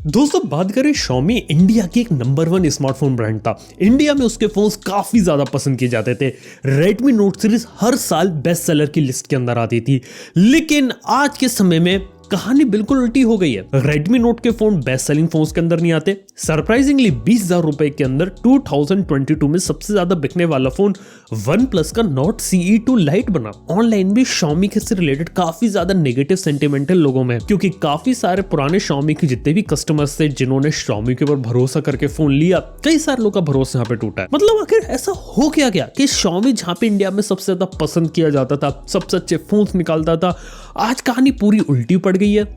दोस्तों बात करें Xiaomi इंडिया की एक नंबर 1 स्मार्टफोन ब्रांड था। इंडिया में उसके फोन्स काफी ज्यादा पसंद किए जाते थे। Redmi Note सीरीज हर साल बेस्ट सेलर की लिस्ट के अंदर आती थी, लेकिन आज के समय में कहानी बिल्कुल उल्टी हो गई है। Redmi Note के फोन बेस्ट सेलिंग फोन्स के अंदर नहीं आते। सरप्राइजिंगली 20,000 रुपए के अंदर 2022 में सबसे ज्यादा बिकने वाला फोन OnePlus का Note CE2 Lite बना। ऑनलाइन भी Xiaomi के से रिलेटेड काफी ज्यादा नेगेटिव सेंटिमेंटल लोगों में, क्योंकि काफी सारे पुराने Xiaomi के जितने भी कस्टमर्स थे जिन्होंने Xiaomi के ऊपर भरोसा करके फोन लिया, कई सारे लोगों का भरोसा यहाँ पे टूटा है। मतलब आखिर ऐसा हो क्या गया कि Xiaomi जहाँ पे इंडिया में सबसे ज्यादा पसंद किया जाता था, सबसे अच्छे फोन्स निकालता था, आज कहानी पूरी उल्टी पड़ गई है।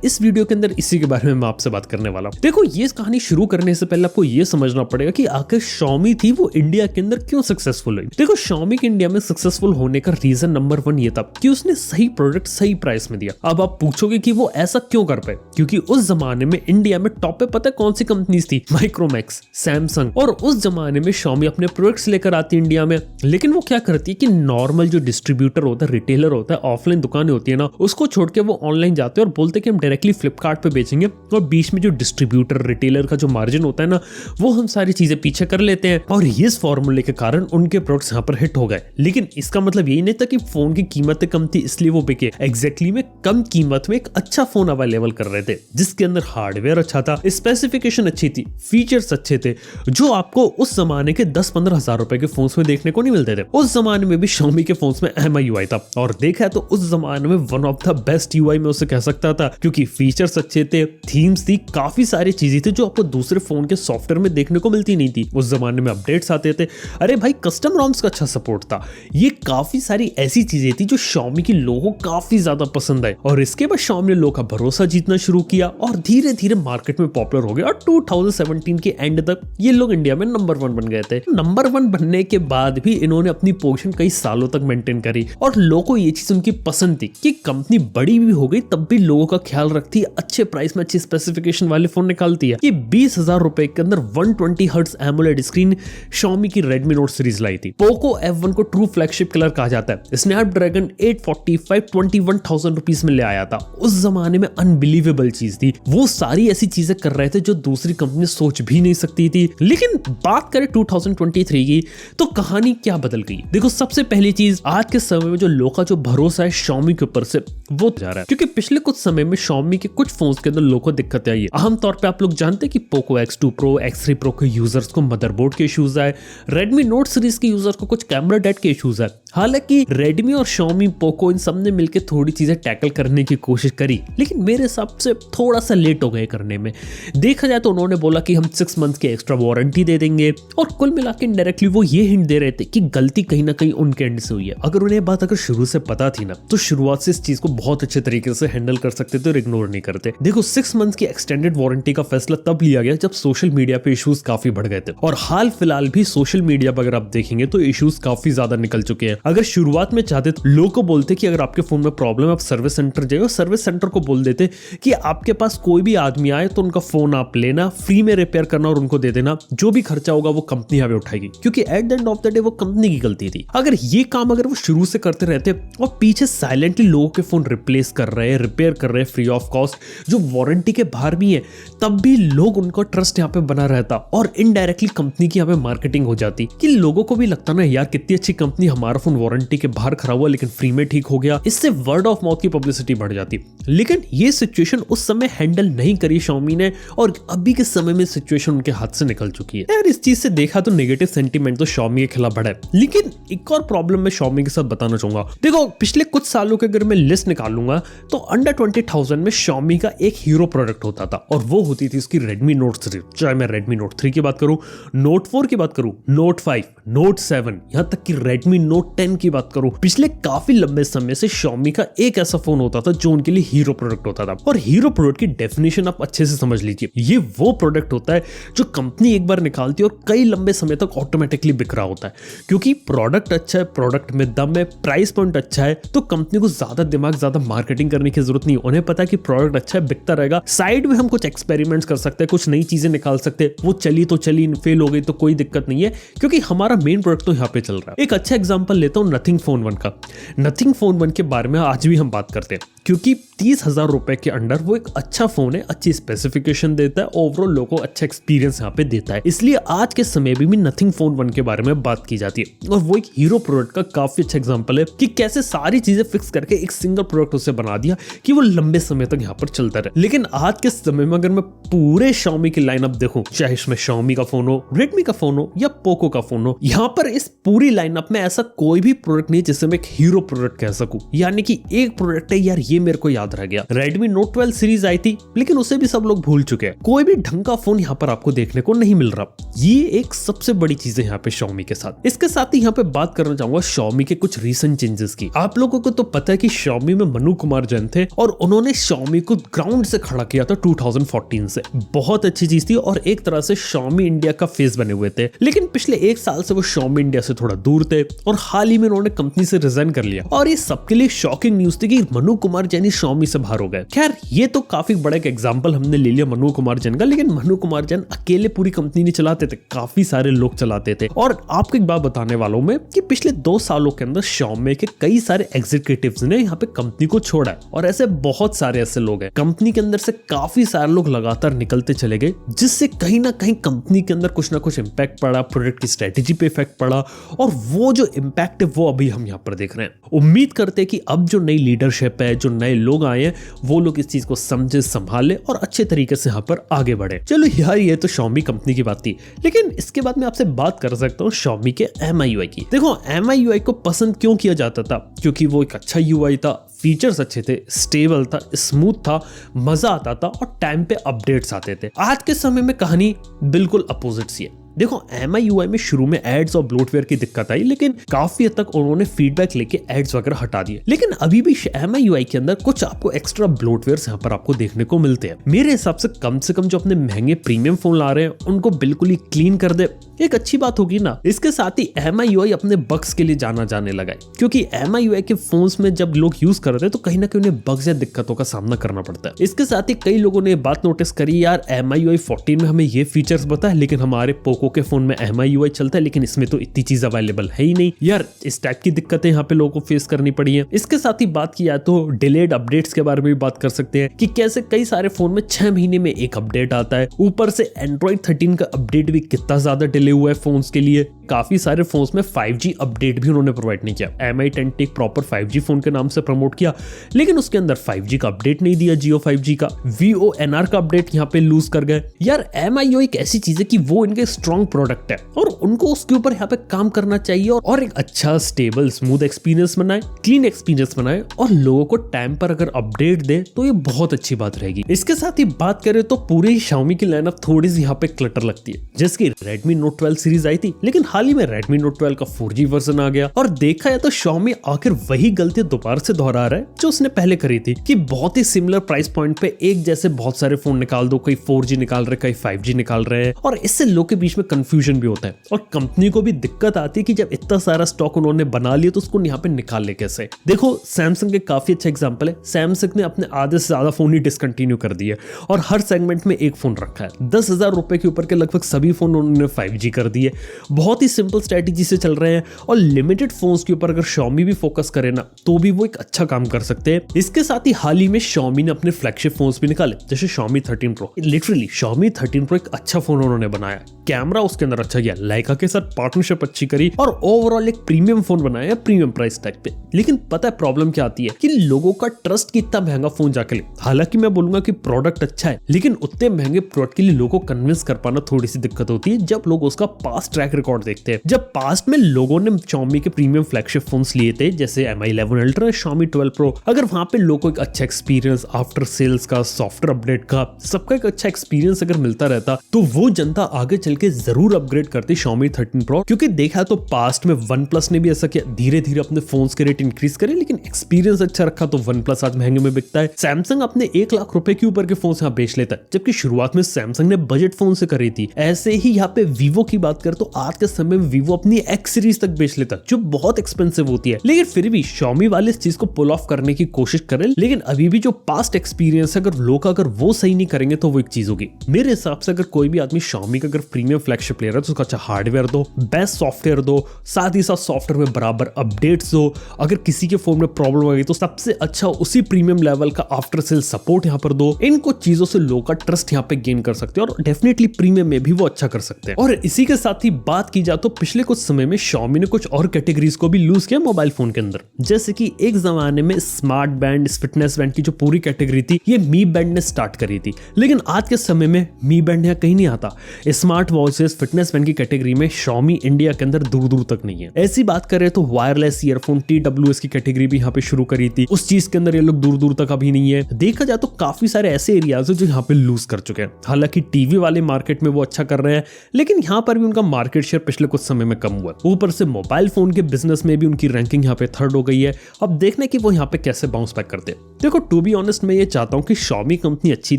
इस वीडियो के अंदर इसी के बारे में मैं आपसे बात करने वाला हूं। देखो, ये कहानी शुरू करने से पहले आपको ये समझना पड़ेगा कि आखिर Xiaomi थी वो इंडिया के अंदर क्यों सक्सेसफुल हुई। देखो, Xiaomi के इंडिया में सक्सेसफुल होने का रीजन नंबर 1 ये था कि उसने सही प्रोडक्ट सही प्राइस में दिया। अब आप पूछोगे कि वो ऐसा क्यों कर पाए, क्योंकि उस जमाने में इंडिया में टॉप पे पता है कौन सी कंपनीज थी? Micromax, Samsung. और उस जमाने में Xiaomi अपने प्रोडक्ट्स लेकर आती इंडिया में, लेकिन वो क्या करती है कि नॉर्मल जो डिस्ट्रीब्यूटर होता है, रिटेलर होता है, ऑफलाइन दुकानें होती है ना, उसको छोड़ के वो ऑनलाइन जाते हैं और बोलते हैं कि हम डायरेक्टली फ्लिपकार्ट पे बेचेंगे, और बीच में जो डिस्ट्रीब्यूटर रिटेलर का जो मार्जिन होता है ना, वो हम सारी चीजें पीछे कर लेते हैं। और इस फॉर्मूले के कारण उनके प्रोडक्ट्स यहाँ पर हिट हो गए। लेकिन इसका मतलब यही नहीं था कि फोन की कीमतें कम थी इसलिए वो बिके। एग्जैक्टली में कम कीमत में एक अच्छा फोन अवेलेबल कर रहे थे, जिसके अंदर हार्डवेयर अच्छा था, स्पेसिफिकेशन अच्छी थी, फीचर्स अच्छे थे, जो आपको उस जमाने के 10-15 हजार रुपए के फोन्स में देखने को नहीं मिलते थे। उस जमाने में भी Xiaomi के फोन्स में MIUI था, और देखा तो उस जमाने में one of the best UI में उसे कह सकता था, क्योंकि फीचर्स अच्छे थे, थीम्स थी, काफी सारी चीजें थी जो आपको दूसरे फोन के सॉफ्टवेयर में देखने को मिलती नहीं थी। उस जमाने में अपडेट्स आते थे, अरे भाई कस्टम रॉम्स का अच्छा सपोर्ट था। ये काफी सारी ऐसी चीजें थी जो Xiaomi के लोगों को काफी ज्यादा पसंद आई, और इसके बाद Xiaomi ने लोगों का भरोसा जीतना शुरू किया और धीरे धीरे मार्केट में पॉपुलर हो गया। और 2017 के एंड तक ये लोग इंडिया में नंबर 1 बन गए थे। नंबर 1 बनने के बाद भी इन्होंने अपनी पोजीशन कई सालों तक मेंटेन करी, और लोगों को ये चीज उनकी पसंद थी कि कंपनी बड़ी भी हो गई तब भी लोगों का ख्याल रखती है, अच्छे प्राइस में अच्छी स्पेसिफिकेशन वाले फोन निकालती है। ये 20,000 रुपए के अंदर 120 हर्ट्ज एमोलेड स्क्रीन Xiaomi की Redmi Note सीरीज लाई थी। Poco F1 को ट्रू फ्लैगशिप कलर कहा जाता है। स्नैपड्रैगन 845 21,000 रुपीस में ले आया था। उस जमाने में अनबिलीवेबल चीज थी। वो सारी ऐसी चीजें कर रहे थे जो दूसरी कंपनी सोच भी नहीं सकती थी। लेकिन बात करें 2023 की, तो कहानी क्या बदल गई। देखो, सबसे पहली चीज, आज के समय में जो लोगों का जो भरोसा है Xiaomi के ऊपर से वो जा रहा है, क्योंकि पिछले कुछ समय में Xiaomi के कुछ फोन्स के अंदर लोगों को दिक्कतें आई है। आम तौर पे आप लोग जानते हैं कि Poco X2 Pro, X3 Pro के यूजर्स को मदरबोर्ड के इश्यूज आए, Redmi Note सीरीज के यूजर्स को कुछ कैमरा डेट के इश्यूज आए। हालांकि Redmi और Xiaomi, Poco इन सब ने मिलकर थोड़ी चीजें टैकल करने की कोशिश करी, लेकिन मेरे हिसाब से थोड़ा सा लेट हो गए करने में। देखा जाए तो उन्होंने बोला कि हम 6 मंथ की एक्स्ट्रा वारंटी दे देंगे, और कुल मिला के डायरेक्टली वो ये हिंट दे रहे थे कि गलती कहीं ना कहीं उनके एंड से हुई है। अगर उन्हें बात अगर शुरू से पता थी ना, तो शुरुआत से इस चीज को बहुत अच्छे तरीके से हैंडल कर सकते थे और इग्नोर नहीं करते। देखो, 6 मंथ की एक्सटेंडेड वारंटी का फैसला तब लिया गया जब सोशल मीडिया पे इश्यूज काफी बढ़ गए थे, और हाल फिलहाल भी सोशल मीडिया पर अगर आप देखेंगे तो इश्यूज काफी ज्यादा निकल चुके हैं। अगर शुरुआत में चाहते तो लोगों को बोलते कि अगर आपके फोन में प्रॉब्लम है आप सर्विस सेंटर जाइए, सर्विस सेंटर को बोल देते कि आपके पास कोई भी आदमी आए तो उनका फोन आप लेना, फ्री में रिपेयर करना और उनको दे देना, जो भी खर्चा होगा वो कंपनी यहाँ पे उठाएगी, क्योंकि at the end of the day वो कंपनी की गलती थी। अगर ये काम अगर वो शुरू से करते रहते और पीछे साइलेंटली लोगों के फोन रिप्लेस कर रहे हैं, रिपेयर कर रहे हैं फ्री ऑफ कॉस्ट, जो वारंटी के बाहर भी है, तब भी लोग उनको ट्रस्ट यहाँ पे बना रहता, और इनडायरेक्टली कंपनी की यहाँ पे मार्केटिंग हो जाती कि लोगों को भी लगता ना, यार कितनी अच्छी कंपनी, हमारा फोन वारंटी के बाहर खराब हुआ लेकिन फ्री में ठीक हो गया। इससे वर्ड ऑफ माउथ की पब्लिसिटी बढ़ जाती। लेकिन ये सिचुएशन उस समय हैंडल नहीं करी Xiaomi ने, और अभी के समय में सिचुएशन उनके हाथ से निकल चुकी है। यार इस चीज से देखा तो नेगेटिव सेंटीमेंट तो Xiaomi के खिलाफ बढ़ा है, लेकिन एक और प्रॉब्लम मैं Xiaomi के साथ बताना चाहूंगा। देखो, पिछले कुछ सालों के अगर मैं लिस्ट निकालूंगा तो अंडर 20,000 में Xiaomi का एक हीरो प्रोडक्ट होता था, और वो होती थी उसकी Redmi Note सीरीज। चाहे मैं Redmi Note 3 की बात करूं, Note 4 की बात करूं, Note 5, Note 7, यहां तक कि Redmi Note 10 की बात करूं, पिछले काफी लंबे समय से Xiaomi का एक ऐसा फोन होता था जो उनके लिए हीरो प्रोडक्ट होता था। और हीरो प्रोडक्ट की डेफिनेशन आप अच्छे से समझ लीजिए, ये वो प्रोडक्ट होता है जो कंपनी एक बार निकालती है और कई लंबे समय तक ऑटोमेटिकली बिक रहा होता है, क्योंकि प्रोडक्ट अच्छा है, प्रोडक्ट में दम है, प्राइस पॉइंट अच्छा है, तो कंपनी को ज्यादा दिमाग, ज्यादा मार्केटिंग करने की जरूरत नहीं। उन्हें पता है कि प्रोडक्ट अच्छा है, बिकता रहेगा, साइड में हम कुछ एक्सपेरिमेंट्स कर सकते हैं, कुछ नई चीजें निकाल सकते हैं, वो चली तो चली, फेल हो गई तो कोई दिक्कत नहीं है, क्योंकि हमारा मेन प्रोडक्ट तो यहाँ पे चल रहा है। एक अच्छा एग्जांपल लेता हूँ नथिंग फोन 1 का। नथिंग फोन 1 के बारे में आज भी हम बात करते हैं। क्योंकि 30,000 रुपए के अंडर वो एक अच्छा फोन है, अच्छी स्पेसिफिकेशन देता है, ओवरऑल लोगों को अच्छा एक्सपीरियंस यहाँ पे देता है। इसलिए आज के समय में भी नथिंग फोन 1 के बारे में बात की जाती है और वो एक हीरो प्रोडक्ट का काफी अच्छा एग्जांपल है कि कैसे सारी चीजें फिक्स करके एक सिंगल प्रोडक्ट उसे बना दिया कि वो लंबे समय तक यहाँ पर चलता रहे। लेकिन आज के समय में अगर मैं पूरे Xiaomi की लाइनअप देखूं, चाहे इसमें Xiaomi का फोन हो, Redmi का फोन हो या Poco का फोन हो, यहाँ पर इस पूरी लाइनअप में ऐसा कोई भी प्रोडक्ट नहीं जिसे मैं एक हीरो प्रोडक्ट कह सकूं। यानी कि एक प्रोडक्ट है यार, ये मेरे को याद रह गया, Redmi Note 12 सीरीज आई थी लेकिन उसे भी सब लोग भूल चुके हैं। कोई भी ढंग का फोन यहाँ पर आपको देखने को नहीं मिल रहा। ये एक सबसे बड़ी चीज है यहाँ पे Xiaomi के साथ। इसके साथ ही यहाँ पे बात करना चाहूंगा Xiaomi के कुछ रीसेंट चेंजेस की। आप लोगों को तो पता है कि Xiaomi में मनु कुमार जैन थे और उन्होंने Xiaomi को ग्राउंड से खड़ा किया था 2014 से। बहुत अच्छी चीज थी और एक तरह से Xiaomi इंडिया का फेस बने हुए थे। लेकिन पिछले एक साल से वो Xiaomi इंडिया से थोड़ा दूर थे और हाल ही में उन्होंने कंपनी से रिजाइन कर लिया और ये सबके लिए शॉकिंग न्यूज थी कि मनु कुमार जैन Xiaomi से बाहर हो गए। खैर ये तो काफी बड़ा एक एग्जांपल हमने ले लिया मनु कुमार जैन का, लेकिन मनु कुमार जैन अकेले पूरी कंपनी नहीं चलाते थे, काफी सारे लोग चलाते थे। और आपको एक बात बताने वालों में कि पिछले 2 सालों के अंदर Xiaomi के कई सारे एग्जीक्यूटिव्स ने यहाँ पे कंपनी को छोड़ा है और ऐसे बहुत सारे ऐसे लोग हैं। कंपनी के अंदर से काफी सारे लोग लगातार निकलते चले गए, जिससे कहीं ना कहीं कंपनी के अंदर कुछ ना कुछ इम्पैक्ट पड़ा, प्रोडक्ट की स्ट्रेटेजी पे इफेक्ट पड़ा और वो जो इम्पैक्ट है वो अभी हम यहाँ पर देख रहे हैं। उम्मीद करते हैं कि अब जो नई लीडरशिप है, जो नए लोग आए हैं, वो लोग इस चीज को समझे, संभाले और अच्छे तरीके से यहाँ पर आगे बढ़े। चलो यार ये तो Xiaomi कंपनी की बात थी, लेकिन इसके बाद मैं आपसे बात कर सकता हूँ Xiaomi के MIUI की। देखो MIUI को पसंद क्यों किया जाता था? क्योंकि वो एक अच्छा UI था, फीचर्स अच्छे थे, स्टेबल था, स्मूथ था, मजा आता था और टाइम पे अपडेट्स आते थे। आज के समय में कहानी बिल्कुल अपोजिट सी है। देखो MIUI में शुरू में एड्स और ब्लोटवेयर की दिक्कत आई, लेकिन काफी हद तक उन्होंने फीडबैक लेके एड्स वगैरह हटा दिए। लेकिन अभी भी MIUI के अंदर कुछ आपको एक्स्ट्रा ब्लोटवेयर यहाँ पर आपको देखने को मिलते हैं। मेरे हिसाब से कम जो अपने महंगे प्रीमियम फोन ला रहे हैं उनको बिल्कुल ही क्लीन कर दे, एक अच्छी बात होगी ना। इसके साथ ही MIUI अपने बग्स के लिए जाना जाने लगा है, क्योंकि MIUI के फोन्स में जब लोग यूज कर रहे हैं तो कहीं ना कहीं उन्हें बग्स या दिक्कतों का सामना करना पड़ता है। इसके साथ ही कई लोगों ने बात नोटिस करी, यार MIUI 14 में हमें ये फीचर्स बता है लेकिन हमारे पोको के फोन में MIUI चलता है, लेकिन इसमें तो इतनी चीज अवेलेबल है ही नहीं। यार इस टाइप की दिक्कतें यहाँ पे लोगों को फेस करनी पड़ी है। इसके साथ ही बात किया तो डिलेड अपडेट्स के बारे में भी बात कर सकते हैं कि कैसे कई सारे फोन में 6 महीने में एक अपडेट आता है। ऊपर से Android 13 का अपडेट भी कितना ज्यादा डिले हुआ है फोन्स के लिए। काफी सारे फोन्स में 5G अपडेट भी उन्होंने प्रोवाइड नहीं किया। Mi 10T एक प्रॉपर 5G फोन के नाम से प्रमोट किया, लेकिन उसके अंदर 5G का अपडेट नहीं दिया, Jio 5G का। VONR का अपडेट यहाँ पे लूज कर गए। यार MIUI एक ऐसी चीज है कि वो इनके स्ट्रॉन्ग प्रोडक्ट है और उनको उसके ऊपर यहाँ पे काम करना चाहिए और एक अच्छा स्टेबल स्मूथ एक्सपीरियंस बनाए, क्लीन एक्सपीरियंस बनाए और लोगों को टाइम पर अगर अपडेट दे तो ये बहुत अच्छी बात रहेगी। इसके साथ ही बात करें तो पूरी Xiaomi की लाइनअप थोड़ी सी यहाँ पे क्लटर लगती है। जैसे कि Redmi Note 12 सीरीज आई थी, लेकिन हाल ही में Redmi Note 12 का 4G वर्जन आ गया और देखा है तो Xiaomi आखिर वही गलती दोबारा से दोहरा रहा है जो उसने पहले करी थी कि बहुत ही सिमिलर प्राइस पॉइंट पे एक जैसे बहुत सारे फोन निकाल दो, कोई 4G निकाल रहे, कोई 5G निकाल रहे हैं और इससे लोग के बीच में कंफ्यूजन भी होता है और कंपनी को भी दिक्कत आती है कि जब इतना सारा स्टॉक उन्होंने बना लिया तो उसको यहाँ पे निकाल ले कैसे। देखो Samsung के काफी अच्छा एग्जांपल है। Samsung ने अपने आधे से ज्यादा फोन ही डिसकंटिन्यू कर दिए और हर सेगमेंट में एक फोन रखा है। 10,000 रुपए के ऊपर के लगभग सभी फोन उन्होंने 5G कर दिए। बहुत ही सिंपल स्ट्रेटेजी से चल रहे हैं और लिमिटेड फोन्स के ऊपर अगर Xiaomi भी फोकस करे ना तो भी वो एक अच्छा काम कर सकते हैं। इसके साथ ही हाल ही में Xiaomi ने अपने फ्लैगशिप फोन्स भी निकाले, जैसे Xiaomi 13 Pro। Literally Xiaomi 13 Pro एक अच्छा फोन उन्होंने बनाया, कैमरा उसके अंदर अच्छा गया, लाइका के साथ पार्टनरशिप अच्छी करी और ओवरऑल एक प्रीमियम फोन बनाया प्रीमियम प्राइस टैग पे। लेकिन पता है प्रॉब्लम क्या आती है कि लोगों का ट्रस्ट कि इतना महंगा फोन जाके ले। हालांकि मैं बोलूंगा कि प्रोडक्ट अच्छा है, लेकिन उतने महंगे प्रोडक्ट के लिए लोगों को कन्विंस कर पाना थोड़ी सी दिक्कत होती है जब लोग उसका पास्ट ट्रैक रिकॉर्ड देखते हैं। जब पास्ट में लोगों ने Xiaomi के प्रीमियम फ्लैगशिप फोन्स लिए थे जैसे Mi 11 Ultra, Xiaomi 12 Pro, अगर वहां पे लोगों को एक अच्छा एक्सपीरियंस आफ्टर सेल्स का, सॉफ्टवेयर अपडेट का, सबका एक अच्छा एक्सपीरियंस अगर मिलता रहता तो वो जनता आगे चल के जरूर अपग्रेड करती Xiaomi 13 Pro। क्योंकि देखा तो पास्ट में OnePlus ने भी ऐसा किया, धीरे धीरे अपने फोन्स के रेट इंक्रीज करे लेकिन एक्सपीरियंस अच्छा रखा तो OnePlus आज महंगे में बिकता है। Samsung अपने 1 लाख रुपए के ऊपर के फोन यहाँ बेच लेता है, जबकि शुरुआत में Samsung ने बजट फोन से करी थी। ऐसे ही यहाँ पे Vivo की बात करें तो आज के समय में Vivo अपनी X सीरीज तक बेच लेता है जो बहुत एक्सपेंसिव होती है। लेकिन फिर भी Xiaomi वाले इस चीज को पुल ऑफ करने की कोशिश करें, लेकिन अभी भी जो पास्ट एक्सपीरियंस है अगर लोग अगर वो सही नहीं करेंगे तो वो एक चीज होगी। मेरे हिसाब से अगर कोई भी आदमी Xiaomi का अगर प्रीमियम फ्लैगशिप ले रहा है तो उसका अच्छा हार्डवेयर दो, बेस्ट सॉफ्टवेयर दो, साथ ही साथ सॉफ्टवेयर में बराबर अपडेट्स दो। अगर किसी के फोन में प्रॉब्लम आ गई तो सबसे अच्छा उसी प्रीमियम लेवल का आफ्टर सेल सपोर्ट यहाँ पर दो। इनको चीजों से लोग का ट्रस्ट यहाँ पे गेन कर सकते हैं और डेफिनेटली प्रीमियम में भी वो अच्छा कर सकते हैं। और इसी के साथ ही बात की जाए तो पिछले कुछ समय में Xiaomi ने कुछ और कैटेगरीज को भी लूज किया मोबाइल फोन के अंदर। जैसे कि एक जमाने में स्मार्ट बैंड, फिटनेस बैंड की जो पूरी कैटेगरी थी ये मी बैंड ने स्टार्ट करी थी, लेकिन आज के समय में मी बैंड यहाँ कहीं नहीं आता। स्मार्ट वॉचेस, फिटनेस बैंड की कैटेगरी में Xiaomi इंडिया के अंदर दूर दूर तक नहीं है। ऐसी बात करें तो वायरलेस ईयरफोन TWS की कैटेगरी भी यहाँ पे शुरू करी थी, उस चीज के अंदर ये लोग दूर दूर तक अभी नहीं है। देखा जाए तो काफी सारे ऐसे एरियाज है जो यहाँ पे लूज कर चुके हैं। हालांकि टीवी वाले मार्केट में वो अच्छा कर रहे हैं, लेकिन यहाँ पर भी उनका मार्केट शेयर पिछले कुछ समय में कम हुआ है। ऊपर से मोबाइल फोन के बिजनेस में भी उनकी रैंकिंग यहाँ पे 3rd हो गई है। अब देखने की वो यहाँ पे कैसे बाउंस बैक करते हैं। देखो टू बी ऑनेस्ट मैं ये चाहता हूँ कि Xiaomi कंपनी अच्छी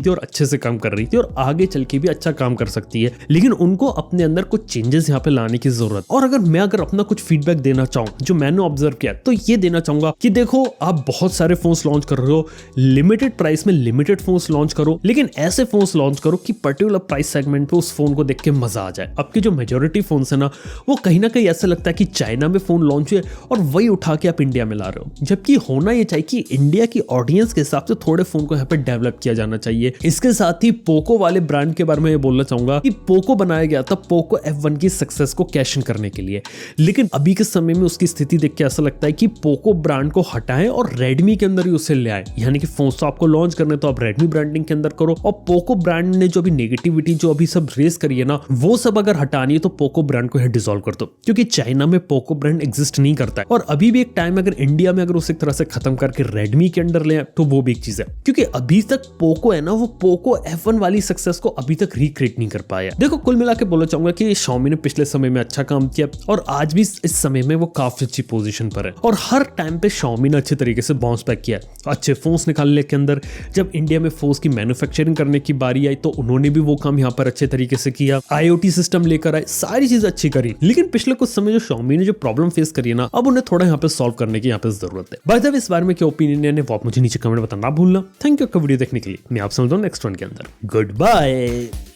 थी और अच्छे से काम कर रही थी और आगे चल के भी अच्छा काम कर सकती है, लेकिन उनको अपने अंदर कुछ चेंजेस यहाँ पे लाने की जरूरत। और अगर अपना कुछ फीडबैक देना चाहूँ जो मैंने ऑब्जर्व किया तो ये देना चाहूंगा कि देखो आप बहुत सारे फोन्स लॉन्च कर रहे हो, लिमिटेड प्राइस में लिमिटेड फोन्स लॉन्च करो, लेकिन ऐसे फोन्स लॉन्च करो कि पर्टिकुलर प्राइस सेगमेंट पे उस फोन को देख के मजा आ जाए। अब की जो मेजोरिटी फोन्स है ना वो कहीं ना कहीं ऐसा लगता है कि चाइना में फोन लॉन्च हुए और वही उठा के आप इंडिया में ला रहे हो, जबकि होना ये चाहिए कि इंडिया की ऑडियंस के हिसाब से थोड़े फोन को यहाँ पे डेवलप किया जाना चाहिए। इसके साथ ही पोको वाले ब्रांड के बारे में ये बोलना चाहूंगा कि पोको बनाया गया था पोको F1 की सक्सेस को कैश इन करने के लिए, लेकिन अभी के समय में उसकी स्थिति देख के ऐसा लगता है कि पोको ब्रांड को हटाएं और रेडमी के अंदर ही उसे ले आए। यानी कि फोन तो आपको लॉन्च करने तो आप रेडमी ब्रांडिंग के अंदर करो, और पोको ब्रांड ने जो भी नेगेटिविटी जो अभी सब रेस करी है ना वो सब अगर हटानी है तो पोको ब्रांड को डिसॉल्व कर दो, क्योंकि चाइना में पोको ब्रांड एग्जिस्ट नहीं करता है। और अभी भी एक टाइम अगर इंडिया में अगर उसे एक तरह से खत्म करके रेडमी के अंडर ले तो वो भी एक चीज है, क्योंकि अभी तक पोको है ना वो पोको F1 वाली सक्सेस को अभी तक रिक्रिएट नहीं कर पाया। देखो कुल मिला के बोलना चाहूंगा कि Xiaomi ने पिछले समय में अच्छा काम किया और आज भी इस समय में वो काफी अच्छी पोजीशन पर है, और हर टाइम पे Xiaomi ने अच्छे तरीके से बाउंस बैक किया, अच्छे फोन्स निकालने के अंदर। जब इंडिया में फोन्स की मैन्युफैक्चरिंग करने की बारी आई तो उन्होंने भी वो काम यहाँ पर अच्छे तरीके से किया, IoT सिस्टम लेकर आए, सारी चीज अच्छी करी। लेकिन पिछले कुछ समय जो Xiaomi ने जो प्रॉब्लम फेस करी है ना अब उन्हें थोड़ा यहाँ पे सॉल्व करने की यहाँ पे जरूरत है। बाय द वे इस बारे में क्या ओपिनियन है वो आप मुझे नीचे कमेंट बताना भूलना। थैंक यू वीडियो देखने के लिए, मैं आप समझता हूँ नेक्स्ट वन के अंदर। Good bye.